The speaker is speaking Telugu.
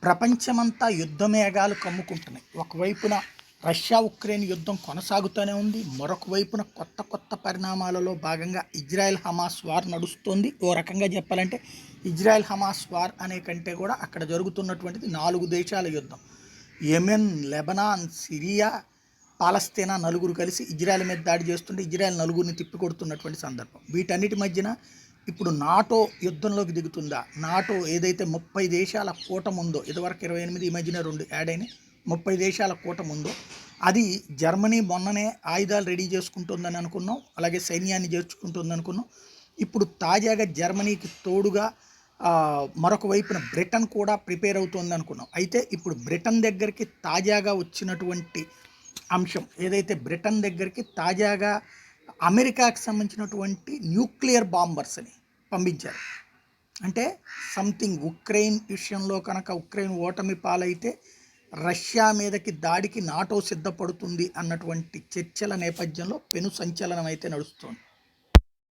ప్రపంచమంతా యుద్ధ మేఘాలు కమ్ముకుంటున్నాయి. ఒకవైపున రష్యా ఉక్రెయిన్ యుద్ధం కొనసాగుతూనే ఉంది. మరొక వైపున కొత్త కొత్త పరిణామాలలో భాగంగా ఇజ్రాయెల్ హమాస్ వార్ నడుస్తుంది. ఓ రకంగా చెప్పాలంటే ఇజ్రాయెల్ హమాస్ వార్ అనే కంటే కూడా అక్కడ జరుగుతున్నటువంటిది 4 దేశాల యుద్ధం. యెమెన్, లెబనాన్, సిరియా, పాలస్తీనా నలుగురు కలిసి ఇజ్రాయెల్ మీద దాడి చేస్తుంటే ఇజ్రాయెల్ నలుగురిని తిప్పికొడుతున్నటువంటి సందర్భం. వీటన్నిటి మధ్యన ఇప్పుడు నాటో యుద్ధంలోకి దిగుతుందా? నాటో ఏదైతే 30 దేశాల కూటమి ఉందో, ఇదివరకు 28, ఈ మధ్యన 2 యాడ్ అయినాయి, 30 దేశాల కూటమి ఉందో అది జర్మనీ మొన్ననే ఆయుధాలు రెడీ చేసుకుంటుందని అనుకున్నాం, అలాగే సైన్యాన్ని చేర్చుకుంటుంది అనుకున్నాం. ఇప్పుడు తాజాగా జర్మనీకి తోడుగా మరొక వైపున బ్రిటన్ కూడా ప్రిపేర్ అవుతుంది అనుకున్నాం. అయితే ఇప్పుడు బ్రిటన్ దగ్గరికి తాజాగా వచ్చినటువంటి అంశం ఏదైతే బ్రిటన్ దగ్గరికి తాజాగా అమెరికాకి సంబంధించినటువంటి న్యూక్లియర్ బాంబర్స్ని పంపించారు. అంటే సంథింగ్ ఉక్రెయిన్ విషయంలో కనుక ఉక్రెయిన్ ఓటమి పాలైతే రష్యా మీదకి దాడికి నాటో సిద్ధపడుతుంది అన్నటువంటి చర్చల నేపథ్యంలో పెను సంచలనం అయితే నడుస్తోంది.